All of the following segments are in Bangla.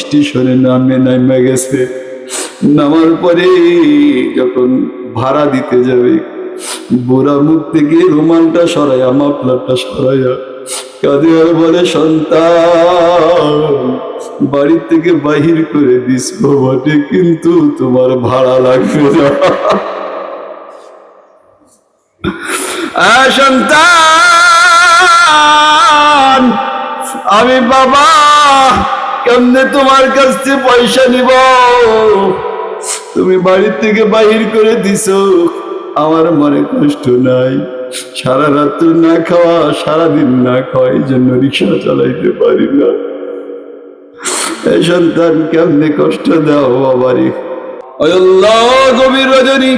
স্টেশনে নামে গেছে। নামার পরে যখন ভাড়া দিতে যাবে, বুড়া মুখ থেকে রুমালটা সরাইয়া, মাফলারটা সরাইয়া কাঁদে আর বলে, সন্তান, বাড়ি থেকে বাহির করে দিস বটে, কিন্তু তোমার ভাড়া লাগবে না। সন্তান, আমি বাবা কেমনে তোমার কাছ থেকে পয়সা নিব? তুমি বাড়ি থেকে বাহির করে দিছো, আমার মনে কষ্ট নাই। সারা রাত না খাওয়া, সারাদিন না খাওয়া, এই জন্য রিক্সা চালাইতে পারি না। এই সন্তান, কেমনে কষ্ট দাও বাবারে। আল্লাহ, গভীর রজনী,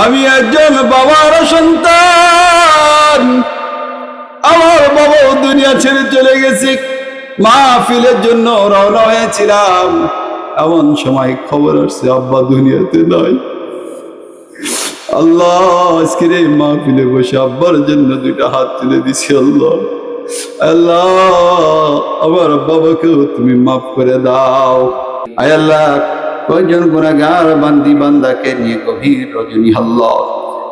আমি একজন বাবার সন্তান। আমার বাবাও দুনিয়া ছেড়ে চলে গেছে। মাহফিলের জন্য রওনা হয়েছিলাম, এমন সময় খবর আসছে আব্বা দুনিয়াতে নাই। আল্লাহ, আজকে এই মাহফিলে বসে আব্বার জন্য দুইটা হাত তুলে দিছি। আল্লাহ, আল্লাহ, আমার বাবাকেও তুমি মাফ করে দাও। আয় আল্লাহ, কয়জন গুনাহগার বান্দি বান্দাকে নিয়ে গভীর রজনী। আল্লাহ,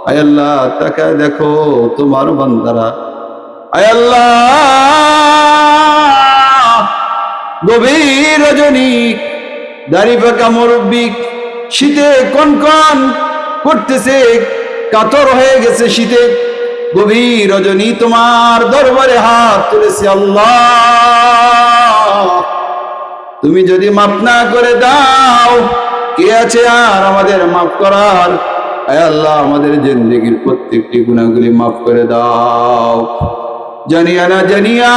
আয় আল্লাহ, তাকায় দেখো তোমার বান্দারা। আয় আল্লাহ, গভীর রজনী, দাড়ি পাকা মুরব্বি, শীতে কনকন করতেছে, কাতর হয়ে গেছে শীতে। গভীর রজনী, তোমার দরবারে হাত তুলেছে। আল্লাহ, তুমি যদি মাফ না করে দাও, কে আছে আর আমাদের মাফ করার? আয় আল্লাহ, আমাদের জিন্দেগির প্রত্যেকটি গুনাহগুলি মাফ করে দাও। জানিয়া না জানিয়া,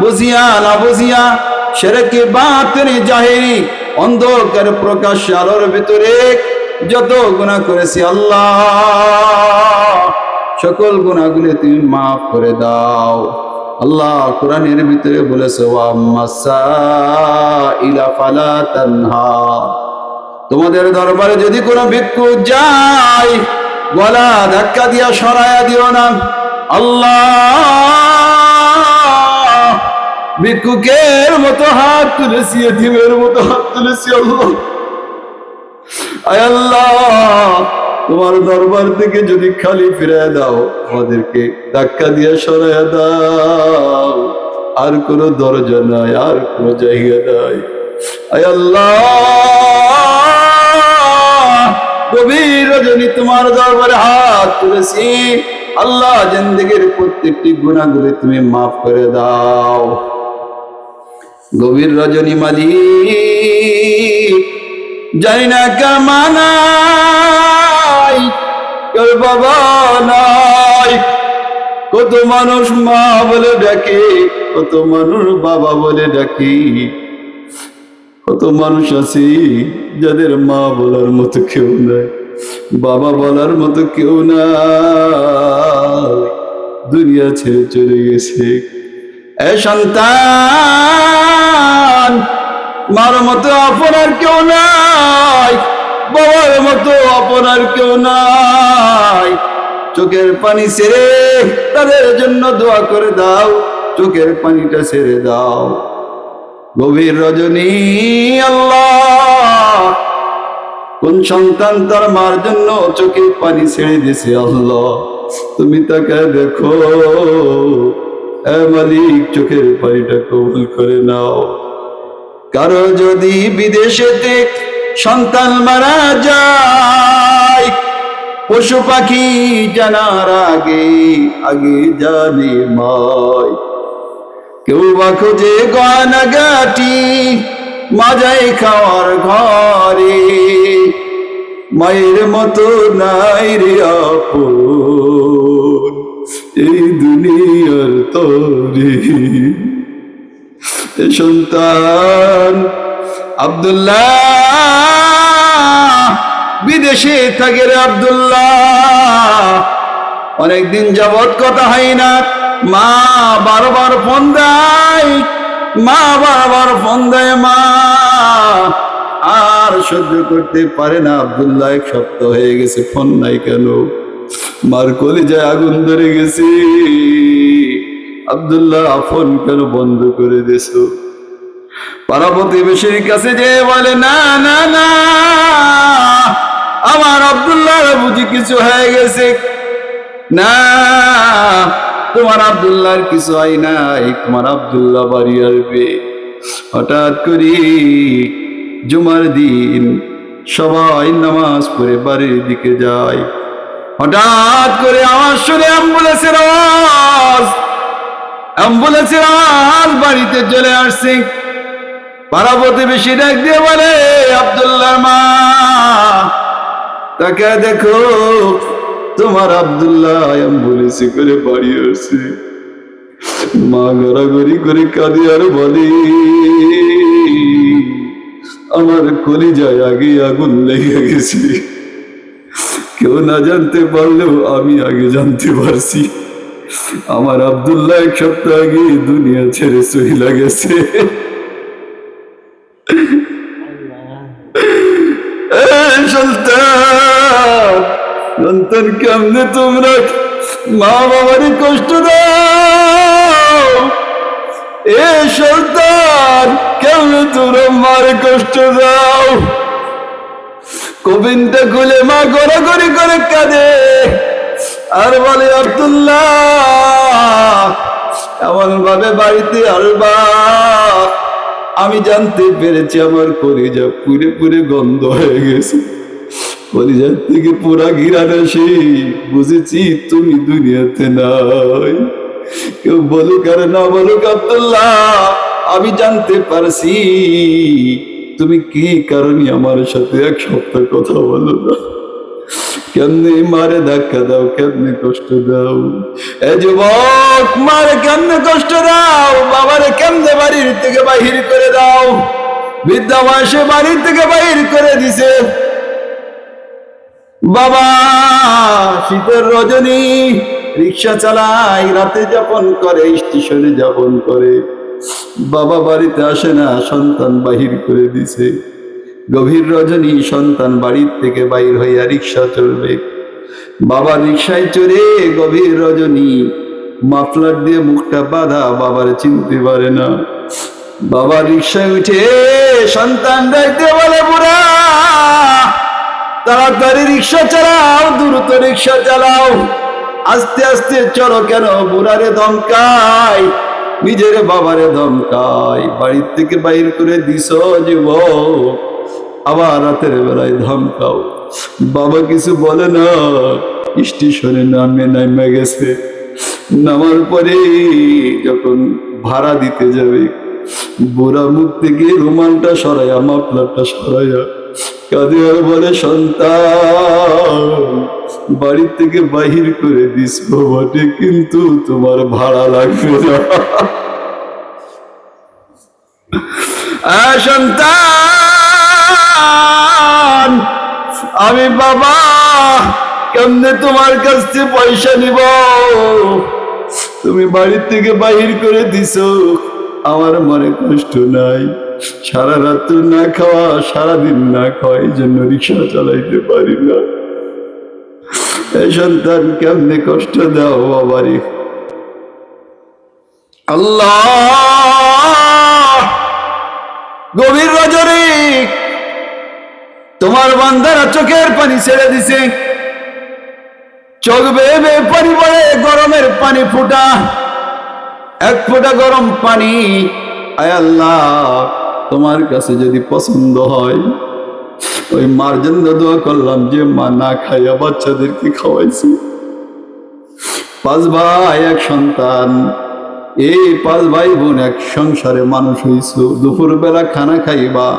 বুঝিয়া না বুঝিয়া, শিরকে বাতিনি জাহেরি, অন্ধকার প্রকাশ আলোর ভিতরে যত গুনাহ করেছি আল্লাহ, সকল গুনাহগুলি তুমি মাফ করে দাও। আল্লাহ, কোরআনের ভিতরে বলেছে, ওয়াম্মাসাইলা ফালা তানহার, তোমাদের দরবারে যদি কোনো ভিক্ষু যায়, গলা ধাক্কা দিয়া সরায়া দিও না। আল্লাহ, ভিক্ষুকের মতো হাত তুলেছি, এতিমের মতো হাত তুলেছি। আল্লাহ, আয় আল্লাহ, তোমার দরবার থেকে যদি খালি ফিরে দাও, আমাদেরকে ধাক্কা দিয়ে সরাইয়া দাও। আর কোনো দরজা নাই, আর কোনো জায়গা নাই। আয় আল্লাহ, গভীর রজনী তোমার দরবারে হাত তুলেছি। আল্লাহ, জিন্দেগির প্রত্যেকটি গুনাহগুলি তুমি মাফ করে দাও। গভীর রজনী মালিক, জানি না কার মা নাই, কার বাবা নাই, কত মানুষ মা বলে ডাকে, কত মানুষ বাবা বলে ডাকে, কত মানুষ আছে যাদের মা বলার মতো কেউ নাই, বাবা বলার মতো কেউ নাই, দুনিয়া ছেড়ে চলে গেছে। এ সন্তান, মার মতো আপনার কেউ নাই, বাবার মতো আপনার কেউ নাই। চোখের পানি ছেড়ে তাদের জন্য দোয়া করে দাও, চোখের পানিটা ছেড়ে দাও। গভীর রজনী, আল্লাহ, কোন সন্তান তার মার জন্য চোখের পানি ছেড়ে দিছে? আল্লাহ, তুমি তাকে দেখো। এ মালিক, চোখের পানিটা কবুল করে নাও। কারো যদি বিদেশেতে সন্তান মারা যায়, পশু পাখি জানার আগে আগে জানে মায়। কেউ বা খোঁজে গয়নাগাটি মাজায় খাওয়ার ঘরে, মায়ের মতো নাই রে আপন এই দুনিয়ার তরে। সন্তান আব্দুল্লাহ বিদেশে থাকে রে আব্দুল্লাহ, অনেকদিন যাবৎ কথা হয় না। মা বারবার ফোন দেয়, মা বারবার ফোন দেয়, মা আর সহ্য করতে পারে না। আব্দুল্লাহ এক সপ্তাহ হয়ে গেছে, ফোন নাই কেন? মার কলিজায় আগুন ধরে গেছে। আব্দুল্লাহ ফোন কেন বন্ধ করে দিয়েছো? পাড়া প্রতিবেশীর কাছে যে বলে, না না না, আমার আব্দুল্লাহর বুঝি কিছু হয়ে গেছে। না, তোমার আব্দুল্লাহর কিছু হয় নাই, তোমার আব্দুল্লাহ বাড়ি আসবে। হঠাৎ করে জুমার দিন সবাই নামাজ পড়ে বাড়ির দিকে যায়। হঠাৎ করে আওয়াজ শুনে অ্যাম্বুলেন্সের আওয়াজ বাড়িতে চলে আসছে। পাড়া প্রতিবেশী ডাক দিয়ে বলে, আব্দুল্লাহর মা, তাকে দেখো, তোমার আব্দুল্লাহ অ্যাম্বুলেন্সে করে বাড়ি আসছে। মা গড়াগড়ি করে কাঁদে আর বলে, আমার কলিজায় আগে আগুন লেগে গেছে। কেউ না জানতে পারলেও আমি আগে জানতে পারছি, আমার আব্দুল্লাহ 1 সপ্তাহ আগে দুনিয়া ছেড়ে চলে গেছে। সন্তান, কেমনে তোমরা মা বাবারে কষ্ট দাও? এ সন্তান, কেমনে তোমরা মারে কষ্ট দাও? কবিনটা খুলে মা গড়াগড়ি করে কাঁদে আর বলে, আব্দুল্লাহ, এমন ভাবে বাড়িতে আসবা, আমি জানতে পেরেছি আমার কলিজা পুরে পুরে গন্ধ হয়ে গেছে। কলিজার থেকে পুরা ঘিরান আসে, বুঝেছি তুমি দুনিয়াতে নাই। কেউ বলুক আর না বলুক, আব্দুল্লাহ, আমি জানতে পারছি তুমি কি কারণে আমার সাথে 1 সপ্তাহ কথা বলো না। কেমনে মারে ধাক্কা দাও, কেমনে কষ্ট দাও। এ যুবক, মারে কেমনে কষ্ট দাও, বাবারে কেমনে বাড়ির থেকে বাহির করে দাও। বৃদ্ধা বয়সে বাড়ির থেকে বাহির করে দিছে। বাবা শীতের রজনী রিক্সা চালায়, রাতে যাপন করে, স্টেশনে যাপন করে। বাবা বাড়িতে আসে না, সন্তান বাহির করে দিছে। গভীর রজনী সন্তান বাড়ির থেকে বাইর হইয়া রিক্সা চলবে। বাবা রিক্সায় চড়ে গভীর রজনী মাফলার দিয়ে মুখটা বাঁধা, বাবার চিনতে পারে না। বাবা রিক্সায় উঠে সন্তান দেখতে বলে, বুড়া, তাড়াতাড়ি রিক্সা চালাও, দ্রুত রিক্সা চালাও, আস্তে আস্তে চলো। কেন বুড়ারে ধমকায়, নিজের বাবারে ধমকায়। বাড়ির থেকে বাইর করে দিস যুবক, আবার রাতের বেলায় ধমকাও। বাবা কিছু বলে না, স্টেশনে নামে গেছে। নামার পরে যখন ভাড়া দিতে যাবে, বুড়া মুখ থেকে রুমালটা সরাইয়া, মাফলারটা সরাইয়া কাঁদে আর বলে, সন্তান, বাড়ি থেকে বাহির করে দিস বটে, কিন্তু তোমার ভাড়া লাগবে না। সন্তান, আমি বাবা কেমনে তোমার কাছ থেকে পয়সা নিব? তুমি বাড়ির থেকে বাহির করে দিছো, আমার মনে কষ্ট নাই। সারা রাত্র না খাওয়া, সারাদিন না খাওয়া, এই জন্য রিক্সা চালাইতে পারি না। এই সন্তান, কেমনে কষ্ট দাও বাবারে। আল্লাহ, গভীর রজনী তোমার বান্দারা চোখের পানি ছেড়ে দিছে। চোখ বেয়ে বেয়ে পানি পড়ে, গরমের পানি ফোটা, 1 ফোঁটা গরম পানি। আয় আল্লাহ, তোমার কাছে যদি পছন্দ হয়, ওই মার জন্য দোয়া করলাম যে মা না খাইয়া বাচ্চাদেরকে খাওয়াইছে। 5 ভাই 1 সন্তান, এই 5 ভাই বোন 1 সংসারে মানুষ হইছ। দুপুর বেলা খানা খাইবা,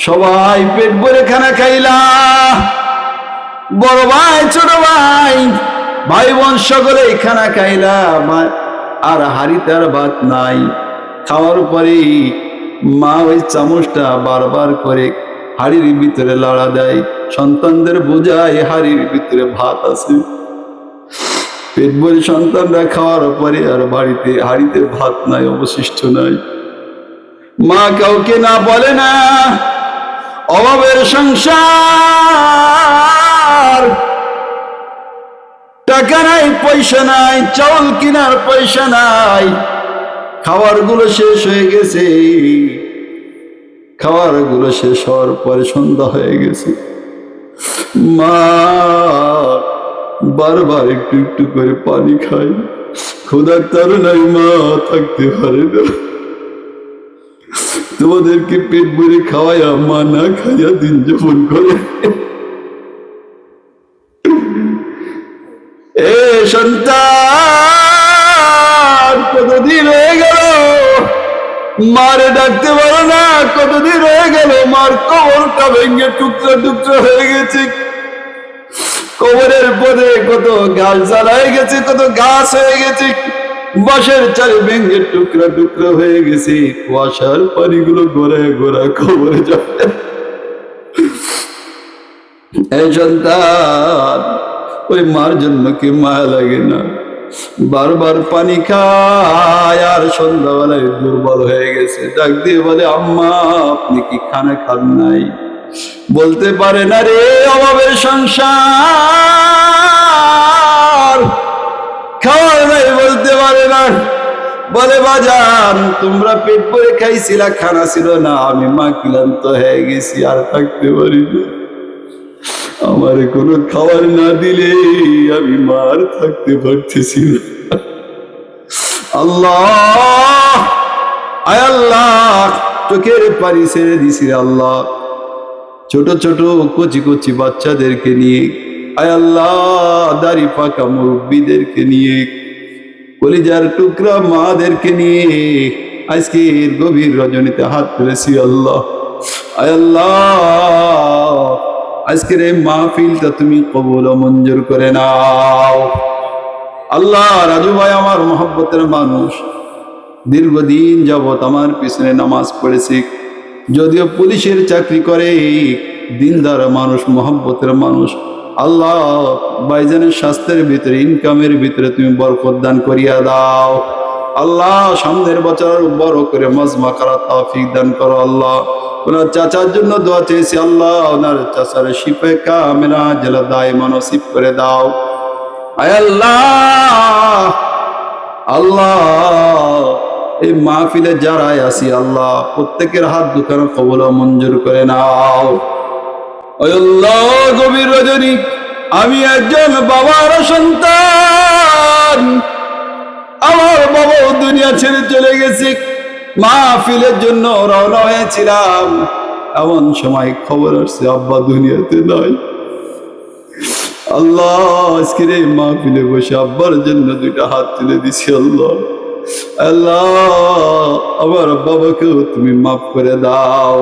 সবাই পেট ভরে খানা খাইলা। বড় ভাই, ছোট ভাই, ভাই বোন সকলেই খানা খাইলা, আর হাড়িতে আর ভাত নাই। খাওয়ার পরে মা ওই চামচটা বারবার করে হাড়ির ভিতরে লাড়া দেয়, সন্তানদের বোঝায় হাড়ির ভিতরে ভাত আছে। পেট ভরে সন্তানরা খাওয়ার পরে আর হাড়িতে ভাত নাই, অবশিষ্ট নাই। মা কাউকে না বলে না, অভাবের সংসার, টাকা নাই, পয়সা নাই, চাউল কেনার পয়সা নাই। খাবার গুলো শেষ হয়ে গেছে। খাবার গুলো শেষ হওয়ার পরে সন্ধ্যা হয়ে গেছে। মা বারবার একটু একটু করে পানি খাই, ক্ষুধার তাড়নায় মা থাকতে পারে না। তোমাদেরকে পেট ভরে খাওয়াইয়া মা না খাইয়া দিন যাপন করে। এ সন্তান, কতদিন হয়ে গেল মারে ডাকতে পারো না, কতদিন হয়ে গেল মার কবরটা ভেঙে টুকরা টুকরা হয়ে গেছে। কবরের পরে কত গাছ জ্বালায় গেছে, কত গাছ হয়ে গেছে, বাঁশের চালে ভেঙে টুকরা টুকরা হয়ে গেছে। কুয়াশার পানিগুলো গোড়ায় গোড়া কবরে যাবে। এই সন্তান, ওই মার জন্য কি মায়া লাগে না? বারবার পানি খায় আর সন্ধ্যাবেলায় দুর্বল হয়ে গেছে, ডাক দিয়ে বলে আম্মা আপনি কি খানা খান নাই? বলতে পারে না রে, অভাবের সংসার, খাওয়ার নাই বলতে পারে না। বলে বাজান তোমরা পেট ভরে খাইছিলা, খানা ছিল না, আমি মা ক্লান্ত হয়ে গেছি, আর থাকতে পারি না। আমার কোনো খাবার না দিলে আমি মার থাকতে পারতেছি না। আল্লাহ, আয় আল্লাহ, চোখের পানি ছেড়ে দিছি আল্লাহ, ছোট ছোট কচি কচি বাচ্চাদেরকে নিয়ে, আয় আল্লাহ দাড়ি পাকা মুরব্বীদেরকে নিয়ে, কলিজার টুকরা মাদেরকে নিয়ে আজকের গভীর রজনীতে হাত তুলেছি আল্লাহ। আয় আল্লাহ, আজকের এই মাহফিলটা তুমি কবুল ও মঞ্জুর করে নাও আল্লাহ। রাজু ভাই আমার মহব্বতের মানুষ, দীর্ঘদিন যাবত আমার পিছনে নামাজ পড়েছে, যদিও পুলিশের চাকরি করে, দিনদার মানুষ, মহব্বতের মানুষ। আল্লাহ ভাইজানের স্বাস্থ্যের ভিতরে, ইনকামের ভিতরে তুমি বরকত দান করিয়া দাও আল্লাহ। সামনের বছর বড় করে মাজমা করার তৌফিক দান করো আল্লাহ। ওনার চাচার জন্য দোয়া চেয়েছি আল্লাহ, ওনার চাচার শিফায়ে কামিলা আজলা দায়মা নসিব করে দাও আয় আল্লাহ। আল্লাহ এই মাহফিলে যারাই আসি আল্লাহ, প্রত্যেকের হাত দুখানা কবুল ও মঞ্জুর করে নাও আল্লাহ। গভীর রজনী, আমি একজন বাবার সন্তান, আমার বাবাও দুনিয়া ছেড়ে চলে গেছে। মাহফিলের জন্য রওনা হয়েছিলাম, এমন সময় খবর আসছে আব্বা দুনিয়াতে নাই। আল্লাহ আজকের এই মাহফিলে বসে আব্বার জন্য দুইটা হাত তুলে দিছি আল্লাহ। আল্লাহ আমার বাবাকেও তুমি মাফ করে দাও।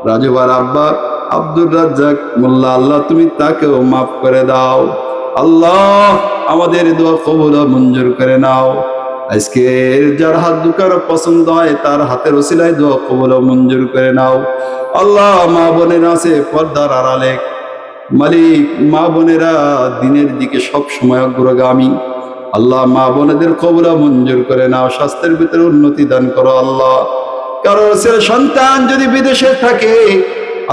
রাজুবার আব্বা আব্দুর রাজ্জাক মোল্লা, আল্লাহ তুমি তাকেও মাফ করে দাও আল্লাহ। আমাদের দোয়া কবুল ও মঞ্জুর করে নাও। আজকে যার হাত দুকার পছন্দ হয় তার হাতের ওসিলায় দোয়া কবুল ও মঞ্জুর করে নাও আল্লাহ। মা বোনেরা আছে পর্দার আড়ালে, মালিক মা বোনেরা দিনের দিকে সব সময় অগ্রগামী আল্লাহ। মা বোনেদের কবুল ও মঞ্জুর করে নাও, স্বাস্থ্যের ভিতরে উন্নতি দান করো আল্লাহ। কারো ছেলে সন্তান যদি বিদেশে থাকে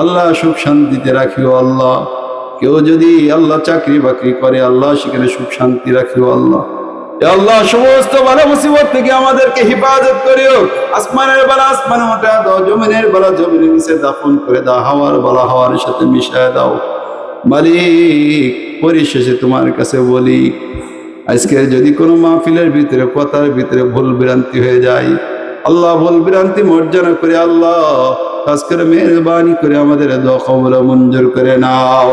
আল্লাহ সুখ শান্তিতে রাখিও আল্লাহ। কেউ যদি আল্লাহ চাকরি বাকরি করে আল্লাহ সেখানে সুখ শান্তি রাখিও আল্লাহ। আল্লাহ সমস্ত বালা মুসিবত থেকে আমাদেরকে হেফাজত করিও। আসমানের বালা আসমানে ওঠা দাও, জমিনের বালা জমিনের নিচে দাফন করে দাও, হাওয়ার বালা হাওয়ার সাথে মিশায় দাও মালিক। পরিশেষে তোমার কাছে বলি, আজকের যদি কোনো মাহফিলের ভিতরে কথার ভিতরে ভুল ভ্রান্তি হয়ে যায় আল্লাহ, ভুল ভ্রান্তি মর্জনা করে আল্লাহ খাস করে মেহরবানি করে আমাদের দোয়া কবুল ও মঞ্জুর করে নাও।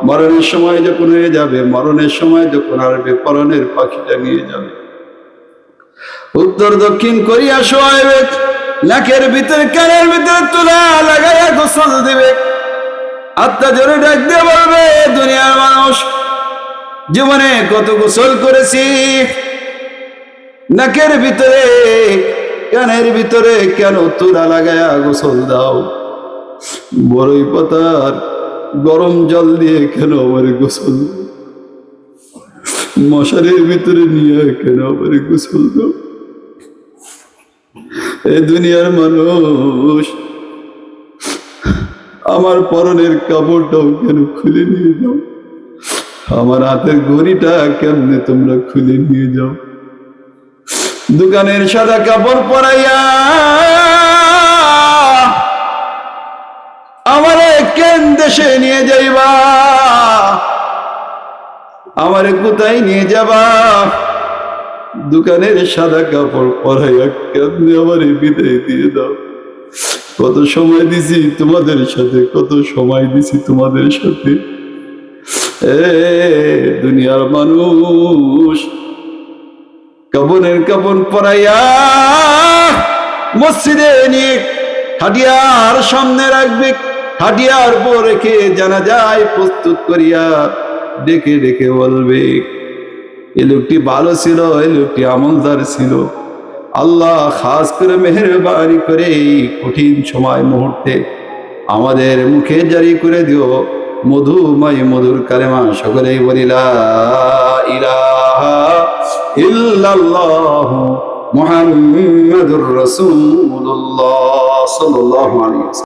মরণের সময় যখন হয়ে যাবে, মরণের সময় যখন আসবে, পরনের পাখিটা নিয়ে যাবে, উত্তর দক্ষিণ করিয়া শোয়াইবে, নাকের ভিতরে কানের ভিতরে তুলা লাগাইয়া গোসল দিবে, আত্মা জোরে ডাক দিয়ে বলবে দুনিয়ার মানুষ জীবনে কত গোসল করেছি, নাকের ভিতরে কানের ভিতরে কেন তুলা লাগাইয়া গোসল দাও, বড়ই পাতার গরম জল দিয়ে কেন আমার গোসল, মশারির ভিতরে নিয়ে কেন আমার গোসল দাও। এই দুনিয়ার মানুষ আমার পরনের কাপড়টাও কেন খুলে নিয়ে যাও, আমার হাতের ঘড়িটা কেমনে তোমরা খুলে নিয়ে যাও। দোকানের সাদা কাপড় পরাইয়া আমারে কেন দেশে নিয়ে যাইবা, আমারে কোথায় নিয়ে যাবা? দোকানের সাদা কাপড় পরাইয়া কেমনে আমারে বিদায় দিয়ে দাও। কত সময় দিছি তোমাদের সাথে, কত সময় দিছি তোমাদের সাথে। দুনিয়ার মানুষ কাপন পরাইয়া মসজিদে নিয়ে খাটিয়ার সামনে রাখবে, খাটিয়ার পর রেখে জানাজায় প্রস্তুত করিয়া ডেকে ডেকে বলবে, এই লোকটি ভালো ছিল, এই লোকটি আমলদার ছিল। আল্লাহ খাস করে মেহেরবানি করে এই কঠিন সময় মুহূর্তে আমাদের মুখে জারি করে দিও মধুময় মধুর কালেমা। সকলেই বলি লা ইলাহা ইল্লাল্লাহু মুহাম্মাদুর রাসূলুল্লাহ সাল্লাল্লাহু আলাইহি ওয়াসাল্লাম।